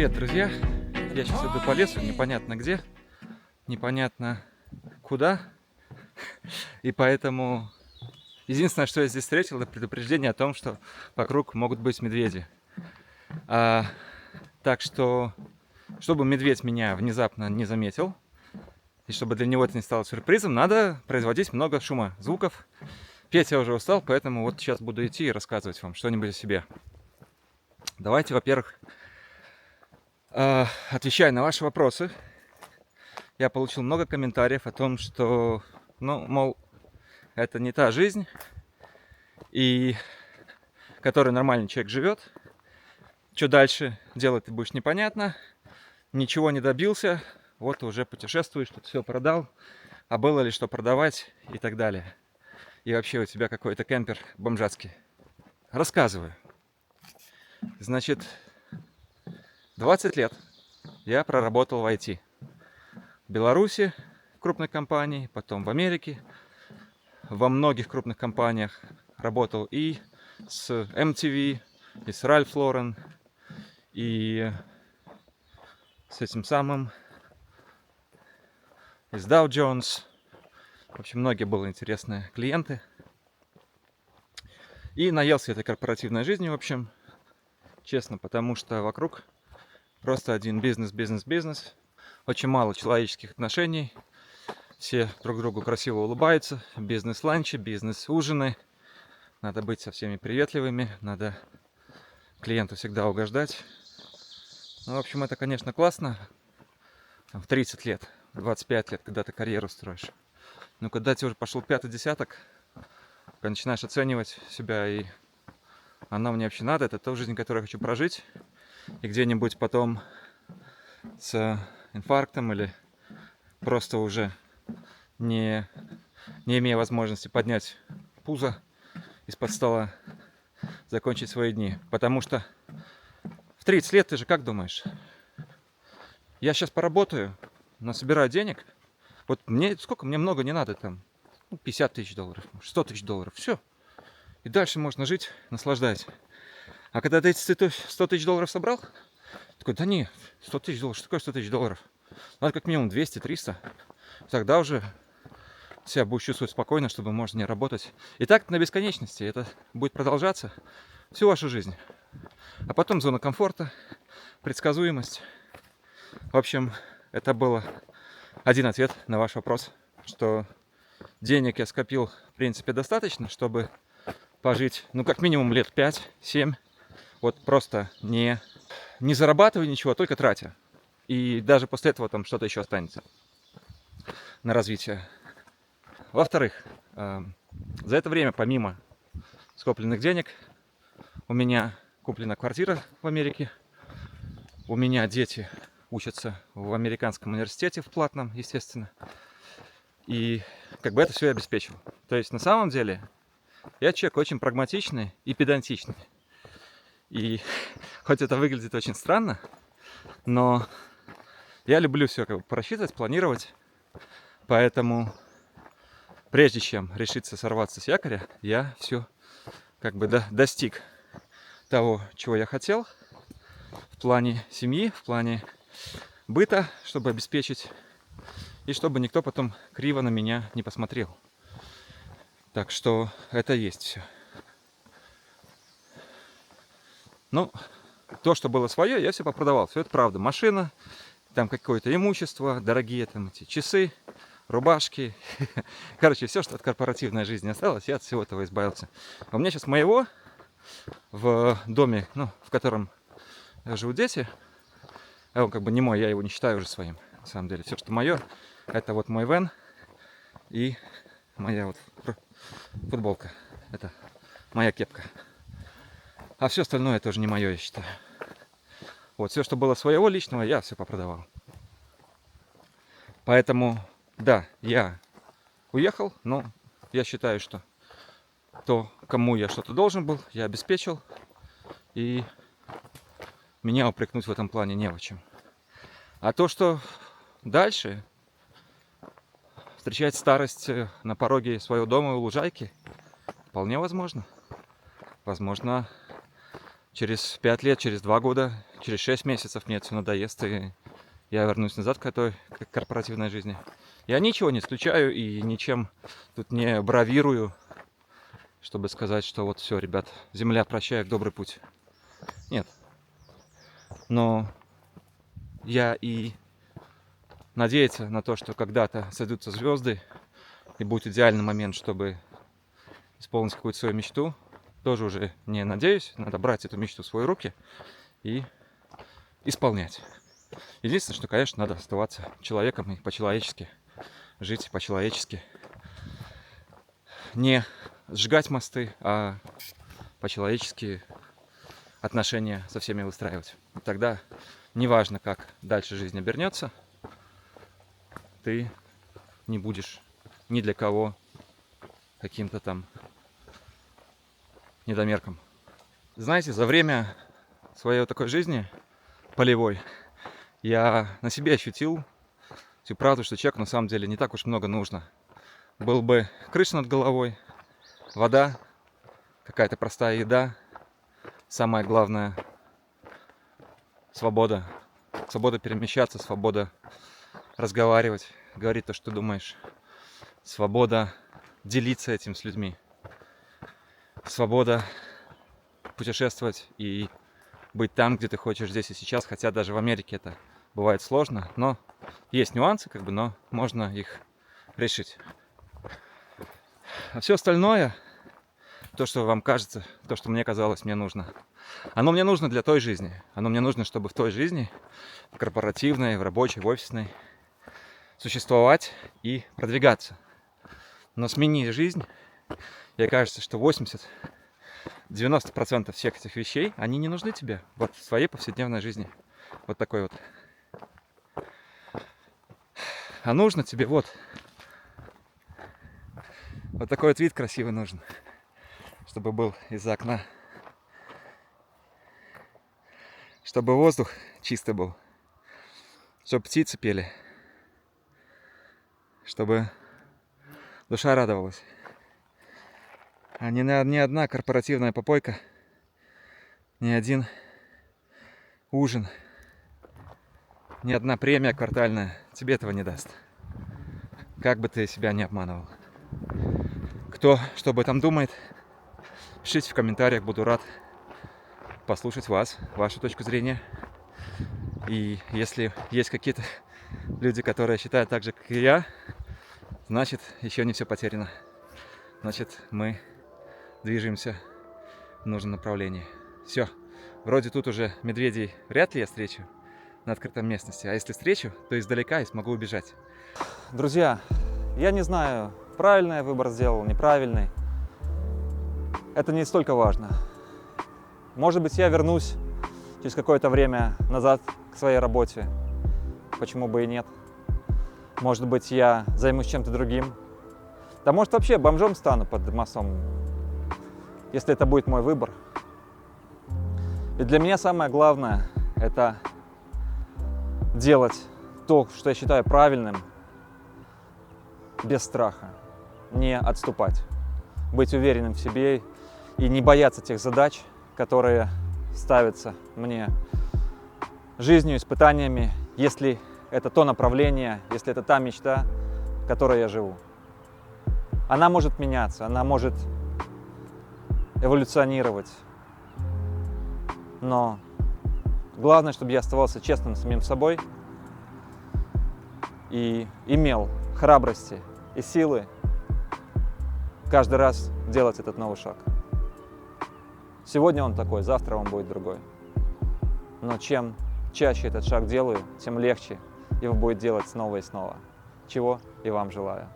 Привет, друзья! Я сейчас иду по лесу, непонятно где, непонятно куда. И поэтому единственное, что я здесь встретил, это предупреждение о том, что вокруг могут быть медведи. А, так что, чтобы медведь меня внезапно не заметил, и чтобы для него это не стало сюрпризом, надо производить много шума, звуков. Петь я уже устал, поэтому вот сейчас буду идти и рассказывать вам что-нибудь о себе. Давайте, во-первых, отвечая на ваши вопросы. Я получил много комментариев о том, что, мол, это не та жизнь, и которой нормальный человек живет. Что дальше делать ты будешь непонятно, ничего не добился, вот уже путешествуешь, тут все продал, а было ли что продавать и так далее. И вообще у тебя какой-то кемпер бомжатский. Рассказываю. Значит, 20 лет я проработал в IT. В Беларуси в крупной компании, потом в Америке, во многих крупных компаниях работал и с MTV, и с Ralph Lauren, и с этим самым, и с Dow Jones. В общем, многие были интересные клиенты. И наелся этой корпоративной жизнью, в общем, честно, потому что вокруг просто один бизнес, бизнес, бизнес. Очень мало человеческих отношений. Все друг другу красиво улыбаются. Бизнес-ланчи, бизнес-ужины. Надо быть со всеми приветливыми. Надо клиенту всегда угождать. Ну, в общем, это, конечно, классно. В 30 лет, в 25 лет, когда ты карьеру строишь. Но когда тебе уже пошел пятый десяток, когда начинаешь оценивать себя, и она мне вообще надо, это та жизнь, которую я хочу прожить. И где-нибудь потом с инфарктом или просто уже не имея возможности поднять пузо из-под стола, закончить свои дни. Потому что в 30 лет ты же как думаешь? Я сейчас поработаю, насобираю денег. Вот мне сколько? Мне много не надо там. 50 тысяч долларов, 100 тысяч долларов. Все. И дальше можно жить, наслаждаясь. А когда ты эти 100 тысяч долларов собрал, такой, да не, 100 тысяч долларов, что такое 100 тысяч долларов? Надо как минимум 200-300. Тогда уже себя будешь чувствовать спокойно, чтобы можно не работать. И так на бесконечности. Это будет продолжаться всю вашу жизнь. А потом зона комфорта, предсказуемость. В общем, это был один ответ на ваш вопрос, что денег я скопил, в принципе, достаточно, чтобы пожить, как минимум лет 5-7. Вот просто не зарабатывая ничего, только тратя. И даже после этого там что-то еще останется на развитие. Во-вторых, за это время, помимо скопленных денег, у меня куплена квартира в Америке. У меня дети учатся в американском университете, в платном, естественно. И это все я обеспечил. То есть на самом деле я человек очень прагматичный и педантичный. И хоть это выглядит очень странно, но я люблю все просчитывать, планировать. Поэтому прежде чем решиться сорваться с якоря, я все достиг того, чего я хотел в плане семьи, в плане быта, чтобы обеспечить, и чтобы никто потом криво на меня не посмотрел. Так что это есть все. То, что было свое, я все попродавал. Все это правда. Машина, там какое-то имущество, дорогие там эти часы, рубашки. Короче, все, что от корпоративной жизни осталось, я от всего этого избавился. У меня сейчас моего в доме, в котором живут дети, он не мой, я его не считаю уже своим. На самом деле, все, что мое, это вот мой вэн и моя вот футболка. Это моя кепка. А все остальное тоже не мое, я считаю. Вот, все, что было своего личного, я все попродавал. Поэтому, да, я уехал, но я считаю, что то, кому я что-то должен был, я обеспечил. И меня упрекнуть в этом плане не в чем. А то, что дальше встречать старость на пороге своего дома у лужайки, вполне возможно. Возможно, через 5 лет, через 2 года, через 6 месяцев мне это все надоест, и я вернусь назад к этой корпоративной жизни. Я ничего не исключаю и ничем тут не бравирую, чтобы сказать, что вот все, ребят, земля, прощай, добрый путь. Нет. Но я и надеяться на то, что когда-то сойдутся звезды и будет идеальный момент, чтобы исполнить какую-то свою мечту, тоже уже не надеюсь. Надо брать эту мечту в свои руки и исполнять. Единственное, что, конечно, надо оставаться человеком и по-человечески жить, по-человечески. Не сжигать мосты, а по-человечески отношения со всеми выстраивать. И тогда, неважно, как дальше жизнь обернется, ты не будешь ни для кого каким-то там недомерком. Знаете, за время своей вот такой жизни полевой я на себе ощутил всю правду, что человеку на самом деле не так уж много нужно. Был бы крыша над головой, вода, какая-то простая еда, самое главное — свобода. Свобода перемещаться, свобода разговаривать, говорить то, что думаешь. Свобода делиться этим с людьми. Свобода путешествовать и быть там, где ты хочешь, здесь и сейчас. Хотя даже в Америке это бывает сложно, но есть нюансы, но можно их решить. А все остальное, то, что вам кажется, то, что мне казалось, мне нужно. Оно мне нужно для той жизни. Оно мне нужно, чтобы в той жизни, в корпоративной, в рабочей, в офисной, существовать и продвигаться. Но смени жизнь, и кажется, что 80-90% всех этих вещей, они не нужны тебе вот в своей повседневной жизни. Вот такой вот. А нужно тебе вот такой вот вид красивый нужен, чтобы был из-за окна. Чтобы воздух чистый был. Чтобы птицы пели. Чтобы душа радовалась. А ни одна корпоративная попойка, ни один ужин, ни одна премия квартальная тебе этого не даст. Как бы ты себя не обманывал. Кто что об этом думает, пишите в комментариях, буду рад послушать вас, вашу точку зрения. И если есть какие-то люди, которые считают так же, как и я, значит, еще не все потеряно. Значит, мы движемся в нужном направлении. Все. Вроде тут уже медведей вряд ли я встречу на открытой местности. А если встречу, то издалека и смогу убежать. Друзья, я не знаю, правильный я выбор сделал, неправильный. Это не столько важно. Может быть, я вернусь через какое-то время назад к своей работе. Почему бы и нет? Может быть, я займусь чем-то другим. Да может, вообще бомжом стану под мостом, если это будет мой выбор. И для меня самое главное – это делать то, что я считаю правильным, без страха, не отступать, быть уверенным в себе и не бояться тех задач, которые ставятся мне жизнью, испытаниями, если это то направление, если это та мечта, в которой я живу. Она может меняться, она может эволюционировать, но главное, чтобы я оставался честным с самим собой и имел храбрости и силы каждый раз делать этот новый шаг. Сегодня он такой, завтра он будет другой. Но чем чаще этот шаг делаю, тем легче его будет делать снова и снова. Чего и вам желаю.